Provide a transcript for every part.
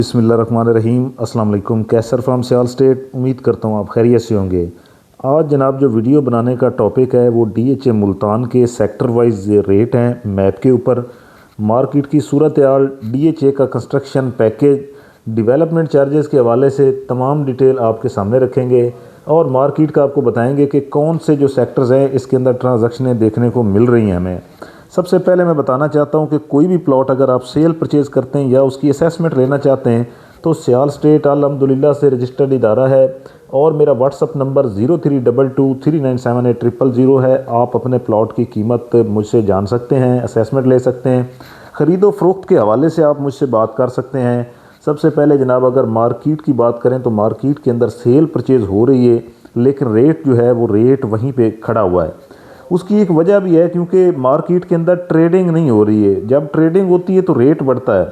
बिस्मिल्लाहिर्रहमानिर्रहीम। अस्सलाम वालेकुम। कैसर फ्राम सियाल स्टेट। उम्मीद करता हूँ आप खैरियत से होंगे। आज जनाब जो वीडियो बनाने का टॉपिक है वो DHA मुल्तान के सेक्टर वाइज रेट हैं मैप के ऊपर। मार्केट की सूरत हाल, DHA का कंस्ट्रक्शन पैकेज, डेवलपमेंट चार्जेस के हवाले से तमाम डिटेल आपके सामने रखेंगे और मार्केट का आपको बताएंगे कि कौन से जो सेक्टर्स हैं इसके अंदर ट्रांजैक्शनें देखने को मिल रही हैं हमें। सबसे पहले मैं बताना चाहता हूं कि कोई भी प्लॉट अगर आप सेल परचेज़ करते हैं या उसकी असेसमेंट लेना चाहते हैं तो सियाल स्टेट अल्हम्दुलिल्लाह से रजिस्टर्ड इदारा है और मेरा व्हाट्सअप नंबर 0322397800 है। आप अपने प्लॉट की कीमत मुझसे जान सकते हैं, असेसमेंट ले सकते हैं, ख़रीदो फ़रोख्त के हवाले से आप मुझसे बात कर सकते हैं। सबसे पहले जनाब अगर मार्केट की बात करें तो मार्केट के अंदर सेल परचेज़ हो रही है लेकिन रेट जो है वो रेट वहीं पे खड़ा हुआ है। उसकी एक वजह भी है क्योंकि मार्केट के अंदर ट्रेडिंग नहीं हो रही है। जब ट्रेडिंग होती है तो रेट बढ़ता है।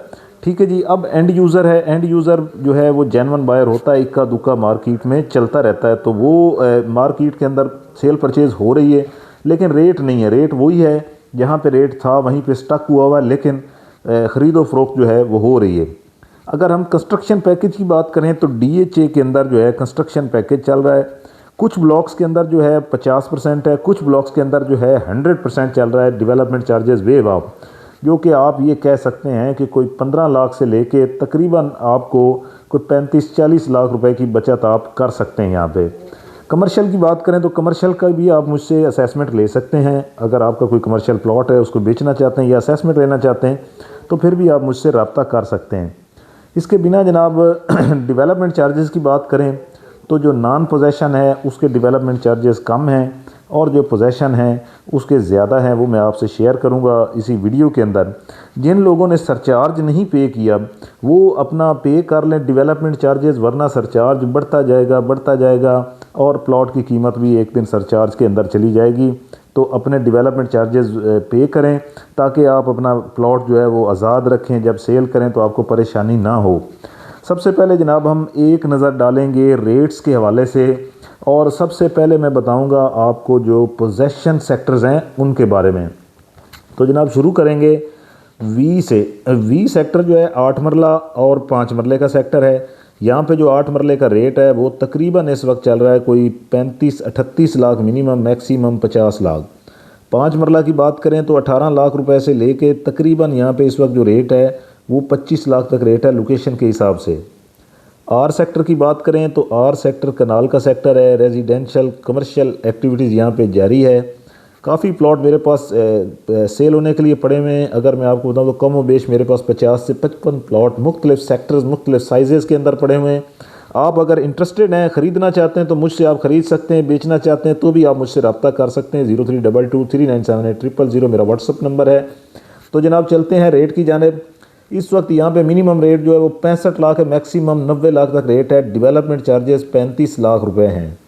ठीक है जी। अब एंड यूज़र है, एंड यूज़र जो है वो जेन्युइन बायर होता है, इक्का दुक्का मार्केट में चलता रहता है, तो वो मार्केट के अंदर सेल परचेज़ हो रही है लेकिन रेट नहीं है। रेट वही है जहाँ पे रेट था वहीं पे स्टक हुआ है लेकिन ख़रीदो फ़रोख्त जो है वो हो रही है। अगर हम कंस्ट्रक्शन पैकेज की बात करें तो DHA के अंदर जो है कंस्ट्रक्शन पैकेज चल रहा है। कुछ ब्लॉक्स के अंदर जो है 50% है, कुछ ब्लॉक्स के अंदर जो है 100% चल रहा है डेवलपमेंट चार्जेस वेव ऑफ, जो कि आप ये कह सकते हैं कि कोई 15 लाख से लेके तकरीबन आपको कोई 35-40 लाख रुपए की बचत आप कर सकते हैं यहाँ पे। कमर्शियल की बात करें तो कमर्शियल का भी आप मुझसे असेसमेंट ले सकते हैं। अगर आपका कोई कमर्शियल प्लॉट है उसको बेचना चाहते हैं या असेसमेंट लेना चाहते हैं तो फिर भी आप मुझसे रब्ता कर सकते हैं। इसके बिना जनाब डेवलपमेंट चार्जेस की बात करें तो जो नॉन पोजेशन है उसके डेवलपमेंट चार्जेस कम हैं और जो पोजेशन हैं उसके ज़्यादा हैं। वो मैं आपसे शेयर करूंगा इसी वीडियो के अंदर। जिन लोगों ने सरचार्ज नहीं पे किया वो अपना पे कर लें डेवलपमेंट चार्जेस, वरना सरचार्ज बढ़ता जाएगा और प्लॉट की कीमत भी एक दिन सरचार्ज के अंदर चली जाएगी। तो अपने डेवलपमेंट चार्जेस पे करें ताकि आप अपना प्लॉट जो है वो आज़ाद रखें, जब सेल करें तो आपको परेशानी ना हो। सबसे पहले जनाब हम एक नज़र डालेंगे रेट्स के हवाले से और सबसे पहले मैं बताऊंगा आपको जो पोजेशन सेक्टर्स हैं उनके बारे में। तो जनाब शुरू करेंगे वी से। वी सेक्टर जो है 8 मरला और 5 मरले का सेक्टर है। यहाँ पे जो 8 मरले का रेट है वो तकरीबन इस वक्त चल रहा है कोई 35-38 लाख मिनिमम, मैक्सिमम 50 लाख। 5 मरला की बात करें तो 18 लाख रुपए से लेके तकरीबन यहाँ पे इस वक्त जो रेट है वो 25 लाख तक रेट है लोकेशन के हिसाब से। आर सेक्टर की बात करें तो आर सेक्टर कनाल का सेक्टर है। रेजिडेंशियल कमर्शियल एक्टिविटीज़ यहाँ पे जारी है। काफ़ी प्लॉट मेरे पास सेल होने के लिए पड़े हुए हैं। अगर मैं आपको बताऊँ तो कम व बेश मेरे पास 50 से 55 प्लॉट मुख्तलिफ सेक्टर्स मुख्तलिफ साइज़ के अंदर पड़े हुए हैं। आप अगर इंटरेस्टेड हैं, ख़रीदना चाहते हैं तो मुझसे आप ख़रीद सकते हैं, बेचना चाहते हैं तो भी आप मुझसे रब्ता कर सकते हैं। 0322397800 मेरा व्हाट्सअप नंबर है। तो जनाब चलते हैं रेट की जानिब। इस वक्त यहाँ पे मिनिमम रेट जो है वो 65 लाख है, मैक्सिमम 90 लाख तक रेट है। डेवलपमेंट चार्जेस 35 लाख रुपए हैं।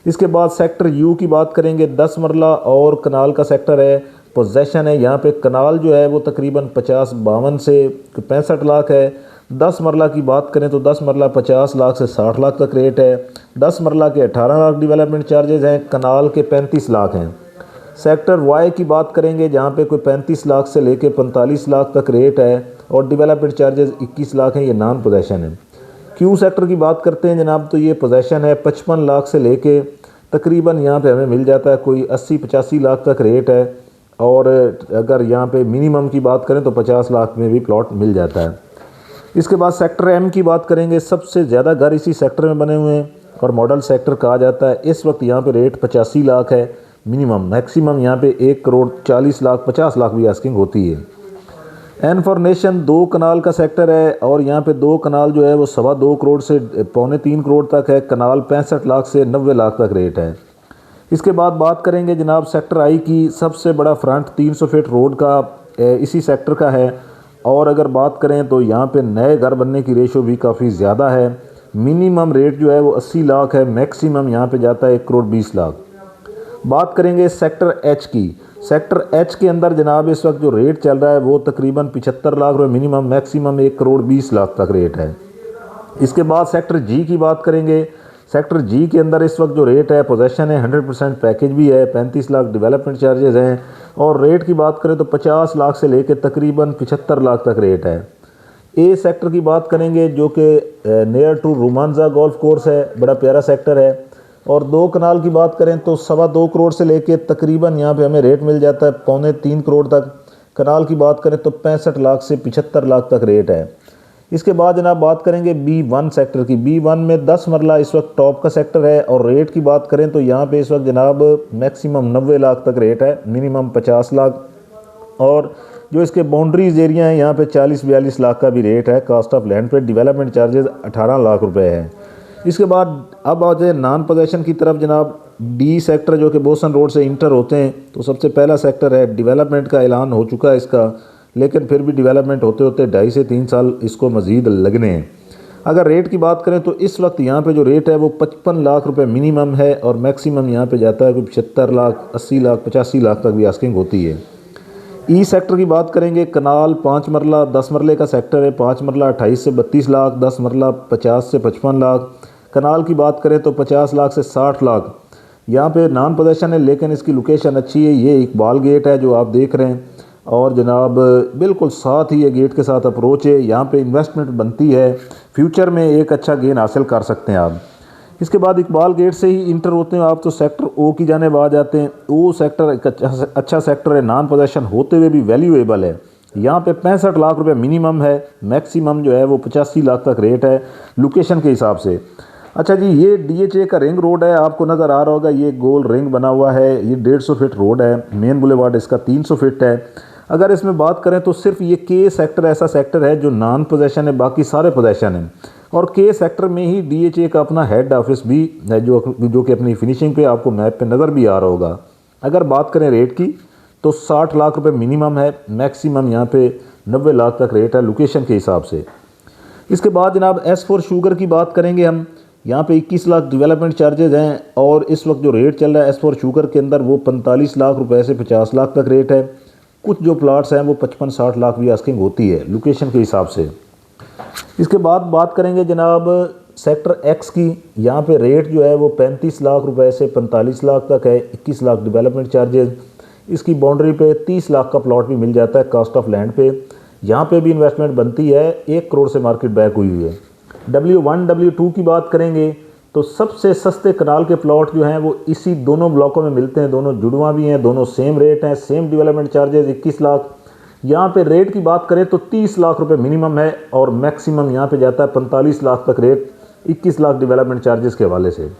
इसके बाद सेक्टर यू की बात करेंगे। 10 मरला और कनाल का सेक्टर है। पोजेशन है यहाँ पे कनाल जो है वो तकरीबन 52 से 65 लाख है। 10 मरला की बात करें तो 10 मरला 50 लाख से 60 लाख तक रेट है। 10 मरला के 18 लाख डेवलपमेंट चार्जेस हैं, कनाल के 35 लाख हैं। सेक्टर वाई की बात करेंगे जहाँ पे कोई 35 लाख से लेके 45 लाख तक रेट है और डेवलपमेंट चार्जेस 21 लाख हैं, ये नॉन पोजेशन है। क्यू सेक्टर की बात करते हैं जनाब तो ये पोजेशन है। 55 लाख से लेके तकरीबन यहाँ पे हमें मिल जाता है कोई 80-85 लाख तक रेट है और अगर यहाँ पे मिनिमम की बात करें तो 50 लाख में भी प्लॉट मिल जाता है। इसके बाद सेक्टर एम की बात करेंगे। सबसे ज़्यादा घर इसी सेक्टर में बने हुए हैं और मॉडल सेक्टर कहा जाता है। इस वक्त यहाँ पे रेट 85 लाख है मिनिमम, मैक्सिमम यहाँ पे 1 करोड़ 40 लाख 50 लाख भी आस्किंग होती है। एन फॉर नेशन 2 कनाल का सेक्टर है और यहाँ पे 2 कनाल जो है वो 2.25 करोड़ से 2.25 करोड़ तक है। कनाल 65 लाख से 90 लाख तक रेट है। इसके बाद बात करेंगे जनाब सेक्टर आई की। सबसे बड़ा फ्रंट 300 फीट रोड का इसी सेक्टर का है और अगर बात करें तो यहाँ पे नए घर बनने की रेशो भी काफ़ी ज़्यादा है। मिनिमम रेट जो है वो 80 लाख है, मैक्सिमम यहाँ पे जाता है 1 करोड़ 20 लाख। बात करेंगे सेक्टर एच की। सेक्टर एच के अंदर जनाब इस वक्त जो रेट चल रहा है वो तकरीबन 75 लाख रुपये मिनिमम, मैक्सिमम 1 करोड़ 20 लाख तक रेट है। इसके बाद सेक्टर जी की बात करेंगे। सेक्टर जी के अंदर इस वक्त जो रेट है पोजेशन है, 100% पैकेज भी है, 35 लाख डेवलपमेंट चार्जेस हैं और रेट की बात करें तो 50 लाख से लेकर तकरीबन 75 लाख तक रेट है। ए सेक्टर की बात करेंगे जो कि near to Romanza golf course है, बड़ा प्यारा सेक्टर है। और 2 कनाल की बात करें तो 2.25 करोड़ से लेके तकरीबन यहाँ पे हमें रेट मिल जाता है 2.25 करोड़ तक। कनाल की बात करें तो 65 लाख से 75 लाख तक रेट है। इसके बाद जनाब बात करेंगे B1 सेक्टर की। B1 में 10 मरला इस वक्त टॉप का सेक्टर है और रेट की बात करें तो यहाँ पे इस वक्त जनाब मैक्सिमम 90 लाख तक रेट है, मिनिमम 50 लाख। और जो इसके बाउंड्रीज एरिया हैं यहाँ पे 40-42 लाख का भी रेट है। कास्ट ऑफ लैंड पे डेवलपमेंट चार्जेस 18 लाख रुपए हैं। इसके बाद अब आ जाए नॉन पोजेशन की तरफ जनाब। डी सेक्टर जो कि बोसन रोड से इंटर होते हैं, तो सबसे पहला सेक्टर है। डेवलपमेंट का ऐलान हो चुका है इसका, लेकिन फिर भी डेवलपमेंट होते होते 2.5 से 3 साल इसको मज़ीद लगने हैं। अगर रेट की बात करें तो इस वक्त यहाँ पे जो रेट है वो 55 लाख रुपए मिनिमम है और मैक्सिमम यहाँ पे जाता है कोई 75 लाख, 80 लाख, 85 लाख तक भी आस्किंग होती है। ई सेक्टर की बात करेंगे, कनाल 5 मरला 10 मरले का सेक्टर है। 5 मरला 28 से 32 लाख, 10 मरला 50 से 55 लाख। कनाल की बात करें तो 50 लाख से 60 लाख। यहाँ पे नॉन पोजेशन है लेकिन इसकी लोकेशन अच्छी है। ये इकबाल गेट है जो आप देख रहे हैं और जनाब बिल्कुल साथ ही ये गेट के साथ अप्रोच है। यहाँ पे इन्वेस्टमेंट बनती है, फ्यूचर में एक अच्छा गेन हासिल कर सकते हैं आप। इसके बाद इकबाल गेट से ही इंटर होते हैं आप तो सेक्टर ओ की जानेब आ जाते हैं। ओ सेक्टर एक अच्छा सेक्टर है, नॉन पोजेशन होते हुए भी वैल्यूएबल है। यहाँ पे 65 लाख रुपए मिनिमम है, मैक्सिमम जो है वो 85 लाख तक रेट है लोकेशन के हिसाब से। अच्छा जी, ये DHA का रिंग रोड है, आपको नज़र आ रहा होगा, ये गोल रिंग बना हुआ है। ये 150 फीट रोड है। मेन बुलेवार्ड इसका 300 फीट है। अगर इसमें बात करें तो सिर्फ ये के सेक्टर ऐसा सेक्टर है जो नॉन पोजेशन है, बाकी सारे पोजेशन हैं। और के सेक्टर में ही DHA का अपना हेड ऑफिस भी है जो कि अपनी फिनिशिंग पे आपको मैप पे नज़र भी आ रहा होगा। अगर बात करें रेट की तो 60 लाख रुपए मिनिमम है, मैक्सिमम यहाँ पे 90 लाख तक रेट है लोकेशन के हिसाब से। इसके बाद जनाब S4 शुगर की बात करेंगे हम। यहाँ पे 21 लाख डेवलपमेंट चार्जेस हैं और इस वक्त जो रेट चल रहा है S4 शुगर के अंदर वो 45 लाख रुपए से 50 लाख तक रेट है। कुछ जो प्लाट्स हैं वो 55-60 लाख भी आस्किंग होती है लोकेशन के हिसाब से। इसके बाद बात करेंगे जनाब सेक्टर एक्स की। यहाँ पे रेट जो है वो 35 लाख रुपए से 45 लाख तक है, 21 लाख डेवलपमेंट चार्जेस। इसकी बाउंड्री पे 30 लाख का प्लॉट भी मिल जाता है कास्ट ऑफ लैंड पे। यहाँ पे भी इन्वेस्टमेंट बनती है, 1 करोड़ से मार्केट बैक हुई हुई है। W1 W2 की बात करेंगे तो सबसे सस्ते कनाल के प्लॉट जो हैं वो इसी दोनों ब्लॉकों में मिलते हैं। दोनों जुड़वा भी हैं, दोनों सेम रेट हैं, सेम डेवलपमेंट चार्जेस 21 लाख। यहाँ पे रेट की बात करें तो 30 लाख रुपए मिनिमम है और मैक्सिमम यहाँ पे जाता है 45 लाख तक रेट, 21 लाख डेवलपमेंट चार्जेस के हवाले से।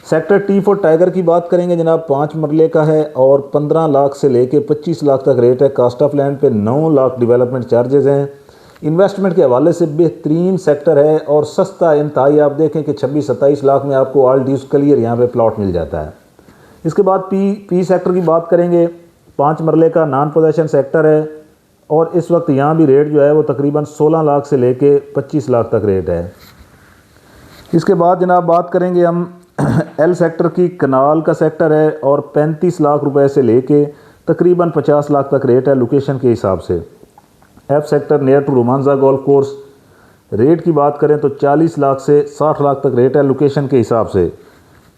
सेक्टर T4 टाइगर की बात करेंगे जनाब, 5 मरले का है और 15 लाख से लेके 25 लाख तक रेट है। कास्ट ऑफ लैंड पे 9 लाख डेवलपमेंट चार्जेस हैं। इन्वेस्टमेंट के हवाले से बेहतरीन सेक्टर है और सस्ता इंतहाई। आप देखें कि 26-27 लाख में आपको ऑल ड्यूज क्लियर यहाँ पे प्लॉट मिल जाता है। इसके बाद पी सेक्टर की बात करेंगे, 5 मरले का नॉन पोजेशन सेक्टर है और इस वक्त यहाँ भी रेट जो है वो तकरीबन 16 लाख से लेके 25 लाख तक रेट है। इसके बाद जनाब बात करेंगे हम एल सेक्टर की। कनाल का सेक्टर है और 35 लाख रुपए से लेके तकरीबन 50 लाख तक रेट है लोकेशन के हिसाब से। F sector near to Romanza golf course, rate की बात करें तो 40 लाख से 60 लाख तक रेट है लोकेशन के हिसाब से।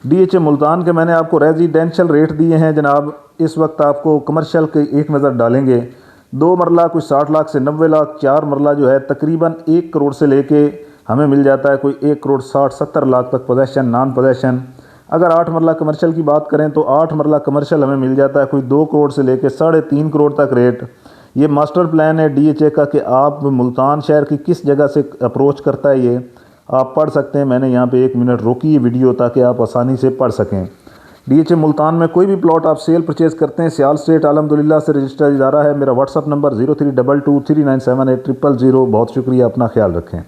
DHA मुल्तान के मैंने आपको रेजिडेंशियल रेट दिए हैं जनाब। इस वक्त आपको कमर्शियल की एक नज़र डालेंगे। 2 मरला कुछ 60 लाख से 90 लाख, 4 मरला जो है तकरीबन 1 करोड़ से लेके हमें मिल जाता है कोई 1 करोड़ 60-70 लाख तक पोजेशन नॉन पोजेशन। अगर 8 मरला कमर्शियल की बात करें तो 8 मरला कमर्शियल हमें मिल जाता है कोई 2 करोड़ से लेके 3.5 करोड़ तक रेट। ये मास्टर प्लान है DHA का कि आप मुल्तान शहर की किस जगह से अप्रोच करता है ये आप पढ़ सकते हैं। मैंने यहाँ पे 1 मिनट रोकी ये वीडियो ताकि आप आसानी से पढ़ सकें। DHA मुल्तान में कोई भी प्लॉट आप सेल परचेज़ करते हैं, सियाल स्टेट अल्हम्दुलिल्लाह से रजिस्टर्ड इदारा है। मेरा व्हाट्सअप नंबर 0322397800। बहुत शुक्रिया, अपना ख्याल रखें।